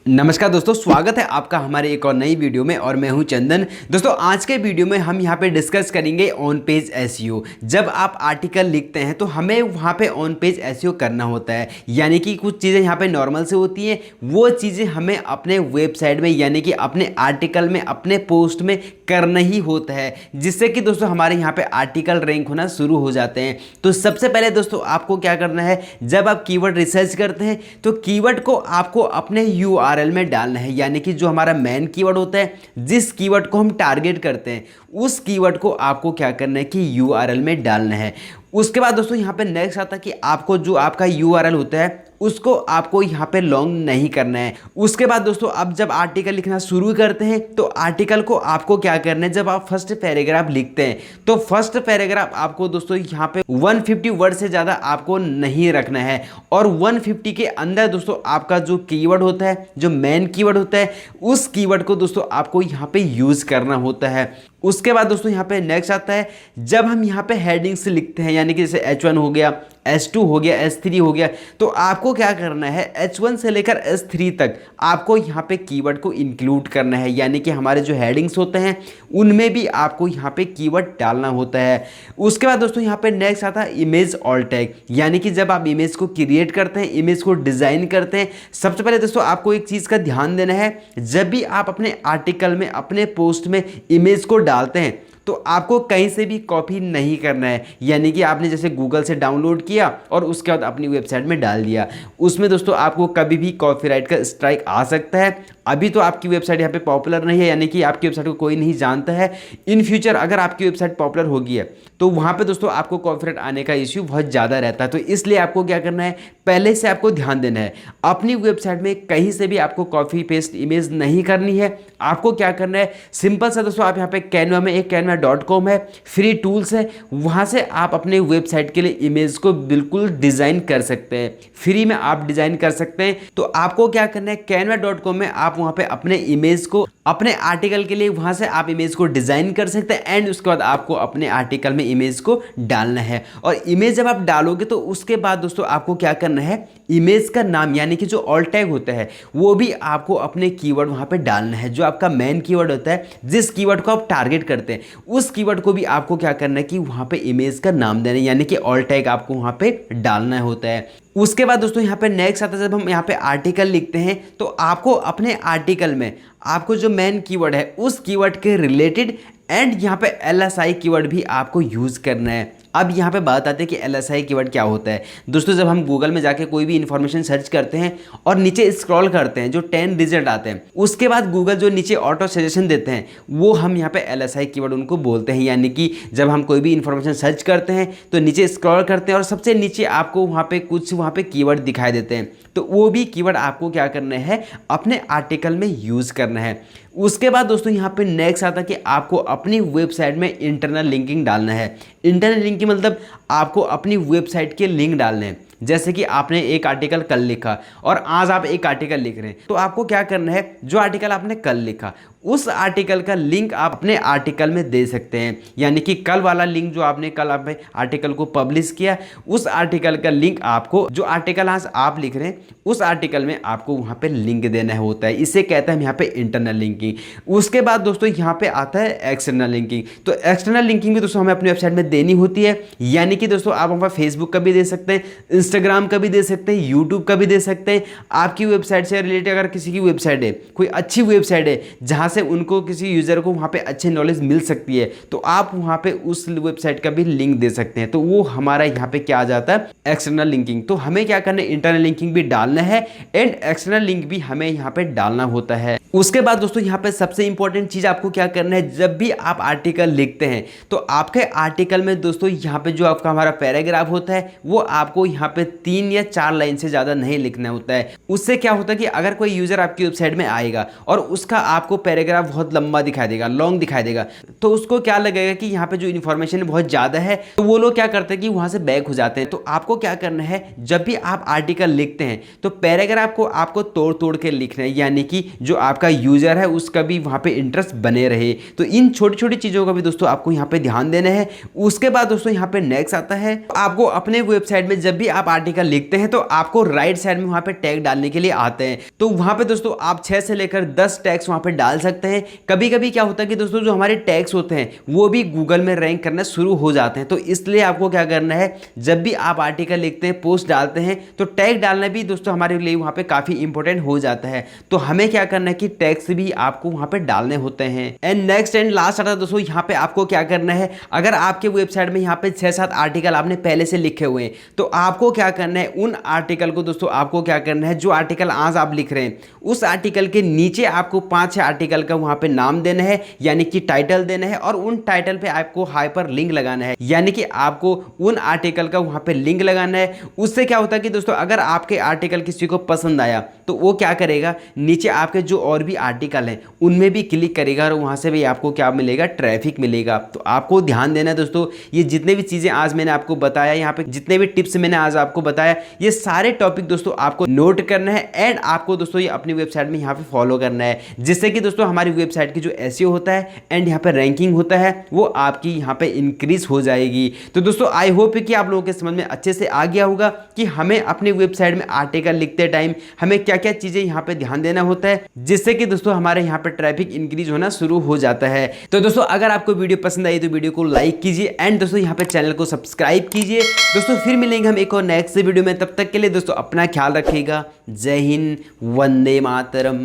नमस्कार दोस्तों, स्वागत है आपका हमारे एक और नई वीडियो में और मैं हूं चंदन। दोस्तों आज के वीडियो में हम यहां पे डिस्कस करेंगे ऑन पेज एसईओ। जब आप आर्टिकल लिखते हैं तो हमें वहां पे ऑन पेज एसईओ करना होता है, यानी कि कुछ चीज़ें यहां पे नॉर्मल से होती हैं, वो चीज़ें हमें अपने वेबसाइट में यानी कि अपने आर्टिकल में अपने पोस्ट में करना ही होता है, जिससे कि दोस्तों हमारे यहाँ पे आर्टिकल रैंक होना शुरू हो जाते हैं। तो सबसे पहले दोस्तों आपको क्या करना है, जब आप कीवर्ड रिसर्च करते हैं तो कीवर्ड को आपको अपने यूआरएल में डालना है, यानी कि जो हमारा मेन कीवर्ड होता है, जिस कीवर्ड को हम टारगेट करते हैं उस कीवर्ड को आपको क्या करना है कि यूआरएल में डालना है। उसके बाद दोस्तों यहाँ पे नेक्स्ट आता है कि आपको जो आपका यूआरएल होता है उसको आपको यहाँ पे लॉन्ग नहीं करना है। उसके बाद दोस्तों अब जब आर्टिकल लिखना शुरू करते हैं तो आर्टिकल को आपको क्या करना है, जब आप फर्स्ट पैराग्राफ लिखते हैं तो फर्स्ट पैराग्राफ आपको दोस्तों यहाँ पे 150 वर्ड से ज़्यादा आपको नहीं रखना है, और 150 के अंदर दोस्तों आपका जो कीवर्ड होता है, जो मेन कीवर्ड होता है, उस कीवर्ड को दोस्तों आपको यहाँ पे यूज़ करना होता है। उसके बाद दोस्तों यहाँ पे नेक्स्ट आता है, जब हम यहाँ पे हेडिंग्स लिखते हैं, यानी कि जैसे H1 हो गया, H2 हो गया, H3 हो गया, तो आपको क्या करना है, H1 से लेकर H3 तक आपको यहाँ पे कीवर्ड को इंक्लूड करना है, यानी कि हमारे जो हेडिंग्स होते हैं उनमें भी आपको यहाँ पे कीवर्ड डालना होता है। उसके बाद दोस्तों यहाँ पे नेक्स्ट आता है इमेज ऑल्ट टैग, यानी कि जब आप इमेज को क्रिएट करते हैं, इमेज को डिज़ाइन करते हैं, सबसे पहले दोस्तों आपको एक चीज़ का ध्यान देना है, जब भी आप अपने आर्टिकल में अपने पोस्ट में इमेज को डालते हैं तो आपको कहीं से भी कॉपी नहीं करना है, यानी कि आपने जैसे गूगल से डाउनलोड किया और उसके बाद अपनी वेबसाइट में डाल दिया, उसमें दोस्तों आपको कभी भी कॉपीराइट का स्ट्राइक आ सकता है। अभी तो आपकी वेबसाइट यहाँ पे पॉपुलर नहीं है, यानी कि आपकी वेबसाइट को कोई नहीं जानता है। इन फ्यूचर अगर आपकी वेबसाइट पॉपुलर होगी है तो वहाँ पे दोस्तों आपको कॉपीराइट आने का इश्यू बहुत ज़्यादा रहता है। तो इसलिए आपको क्या करना है, पहले से आपको ध्यान देना है, अपनी वेबसाइट में कहीं से भी आपको कॉपी पेस्ट इमेज नहीं करनी है। आपको क्या करना है, सिंपल सा दोस्तों आप यहाँ पे कैनवा में एक canva.com है, फ्री टूल्स है, वहाँ से आप अपने वेबसाइट के लिए इमेज को बिल्कुल डिज़ाइन कर सकते हैं, फ्री में आप डिज़ाइन कर सकते हैं। तो आपको क्या करना है, canva.com में आप वहाँ पे अपने इमेज को, अपने आर्टिकल के लिए वहाँ से आप इमेज को डिज़ाइन कर सकते हैं, एंड उसके बाद आपको अपने आर्टिकल में इमेज को डालना है। और इमेज जब आप डालोगे तो उसके बाद दोस्तों आपको क्या करना है, इमेज का नाम यानी कि जो ऑल्ट टैग होता है वो भी आपको अपने कीवर्ड वहाँ पे डालना है, जो आपका मेन कीवर्ड होता है, जिस कीवर्ड को आप टारगेट करते हैं उस कीवर्ड को भी आपको क्या करना है कि वहाँ पे इमेज का नाम देना है, यानी कि ऑल्ट टैग आपको वहाँ पे डालना होता है। उसके बाद दोस्तों यहाँ पे नेक्स्ट आता है, जब हम यहाँ पे आर्टिकल लिखते हैं तो आपको अपने आर्टिकल में आपको जो मेन कीवर्ड है उस कीवर्ड के रिलेटेड एंड यहाँ पे LSI कीवर्ड भी आपको यूज़ करना है। अब यहाँ पे बात आती है कि LSI कीवर्ड क्या होता है। दोस्तों जब हम गूगल में जाके कोई भी इन्फॉर्मेशन सर्च करते हैं और नीचे स्क्रॉल करते हैं, जो 10 रिजल्ट आते हैं, उसके बाद गूगल जो नीचे ऑटो सजेशन देते हैं वो हम यहाँ पे LSI कीवर्ड उनको बोलते हैं। यानी कि जब हम कोई भी इन्फॉर्मेशन सर्च करते हैं तो नीचे स्क्रॉल करते हैं और सबसे नीचे आपको वहाँ पे कुछ कीवर्ड दिखाई देते हैं, तो वो भी कीवर्ड आपको क्या करना है, अपने आर्टिकल में यूज़ करना है। उसके बाद दोस्तों यहाँ पे नेक्स्ट आता है कि आपको अपनी वेबसाइट में इंटरनल लिंकिंग डालना है। इंटरनल लिंकिंग मतलब आपको अपनी वेबसाइट के लिंक डालने हैं। जैसे कि आपने एक आर्टिकल कल लिखा और आज आप एक आर्टिकल लिख रहे हैं, तो आपको क्या करना है, जो आर्टिकल आपने कल लिखा उस आर्टिकल का लिंक आप अपने आर्टिकल में दे सकते हैं, यानी कि कल वाला लिंक जो आपने कल आप आर्टिकल को पब्लिश किया उस आर्टिकल का लिंक आपको, जो आर्टिकल आज आप लिख रहे हैं उस आर्टिकल में आपको वहाँ पे लिंक देना होता है। इसे कहते हैं हम यहाँ पे इंटरनल लिंकिंग। उसके बाद दोस्तों यहाँ पे आता है एक्सटर्नल लिंकिंग। तो एक्सटर्नल लिंकिंग भी दोस्तों हमें अपनी वेबसाइट में देनी होती है, यानी कि दोस्तों आप वहाँ फेसबुक का भी दे सकते हैं, इंस्टाग्राम का भी दे सकते हैं, यूट्यूब का भी दे सकते हैं। आपकी वेबसाइट से रिलेटेड अगर किसी की वेबसाइट है, कोई अच्छी वेबसाइट है जहाँ से उनको, किसी यूज़र को वहाँ पे अच्छी नॉलेज मिल सकती है, तो आप वहाँ पे उस वेबसाइट का भी लिंक दे सकते हैं। तो वो हमारा यहाँ पे क्या आ जाता है, एक्सटर्नल लिंकिंग। तो हमें क्या करना है, इंटरनल लिंकिंग भी डालना है एंड एक्सटर्नल लिंक भी हमें यहाँ पे डालना होता है। उसके बाद दोस्तों यहाँ पे सबसे इंपॉर्टेंट चीज़ आपको क्या करना है, जब भी आप आर्टिकल लिखते हैं तो आपके आर्टिकल में दोस्तों यहाँ पे जो आपका हमारा पैराग्राफ होता है वो आपको यहाँ पे 3 या 4 लाइन से ज़्यादा नहीं लिखना होता है। उससे क्या होता है कि अगर कोई यूज़र आपकी वेबसाइट में आएगा और उसका आपको पैराग्राफ पैराग्राफ बहुत लंबा दिखाई देगा, लॉन्ग दिखाई देगा, तो उसको क्या लगेगा कि यहाँ पे जो इन्फॉर्मेशन बहुत ज़्यादा है, तो वो लोग क्या करते हैं कि वहाँ से बैक हो जाते हैं। तो आपको क्या करना है, जब भी आप आर्टिकल लिखते हैं तो पैराग्राफ को आपको तोड़ तोड़ के लिखना है, यानी कि जो आपका यूजर है उसका भी वहाँ पे इंटरेस्ट बने रहे। तो इन छोटी छोटी चीज़ों का भी दोस्तों आपको यहाँ पे ध्यान देना है। उसके बाद दोस्तों यहाँ पे नेक्स्ट आता है, आपको अपने वेबसाइट में जब भी आप आर्टिकल लिखते हैं तो आपको राइट साइड में वहाँ पे टैग डालने के लिए आते हैं। तो वहाँ पे दोस्तों आप 6 से लेकर 10 टैग्स वहाँ पे डाल सकते हैं। कभी कभी क्या होता है कि दोस्तों जो हमारे टैग्स होते हैं वो भी गूगल में रैंक करना शुरू हो जाते हैं। तो इसलिए आपको क्या करना है, जब भी आप आर्टिकल लिखते हैं, पोस्ट डालते हैं, तो टैग डालना भी दोस्तों हमारे लिए वहाँ पे काफ़ी इंपॉर्टेंट हो जाता है। तो हमें क्या करना है कि टैग्स भी आपको वहाँ पे डालने होते हैं। एंड नेक्स्ट एंड लास्ट आता है दोस्तों, यहाँ पे आपको क्या करना है, अगर आपके वेबसाइट में यहाँ पे 6-7 आर्टिकल आपने पहले से लिखे हुए हैं तो आपको क्या करना है, उन आर्टिकल को दोस्तों आपको क्या करना है, जो आर्टिकल आज आप लिख रहे हैं उस आर्टिकल के नीचे आपको 5-6 आर्टिकल का वहाँ पे नाम देना है, यानी कि टाइटल देना है, और उन टाइटल पे आपको हाइपर लिंक लगाना है, यानी कि आपको उन आर्टिकल का वहाँ पे लिंक लगाना है। उससे क्या होता है कि दोस्तों अगर आपके आर्टिकल किसी को पसंद आया तो वो क्या करेगा, नीचे आपके जो और भी आर्टिकल हैं उनमें भी क्लिक करेगा और वहाँ से भी आपको क्या मिलेगा, ट्रैफिक मिलेगा। तो आपको ध्यान देना है दोस्तों, ये जितने भी चीज़ें आज मैंने आपको बताया, यहाँ पे जितने भी टिप्स मैंने आज आपको बताया, ये सारे टॉपिक दोस्तों आपको नोट करना है एंड आपको दोस्तों ये अपनी वेबसाइट में यहाँ पे फॉलो करना है, जिससे कि दोस्तों हमारी वेबसाइट की जो एसईओ होता है एंड यहाँ पे रैंकिंग होता है वो आपकी यहाँ पे इंक्रीज हो जाएगी। तो दोस्तों आई होप कि आप लोगों के समझ में अच्छे से आ गया होगा कि हमें अपनी वेबसाइट में आर्टिकल लिखते टाइम हमें क्या क्या चीज़ें यहाँ पे ध्यान देना होता है, जिससे कि दोस्तों हमारे यहाँ पे ट्रैफिक इंक्रीज होना शुरू हो जाता है। तो दोस्तों अगर आपको वीडियो पसंद आई तो वीडियो को लाइक कीजिए एंड दोस्तों यहाँ पे चैनल को सब्सक्राइब कीजिए। दोस्तों फिर मिलेंगे हम एक और नेक्स्ट वीडियो में, तब तक के लिए दोस्तों अपना ख्याल रखिएगा। जय हिंद, वंदे मातरम।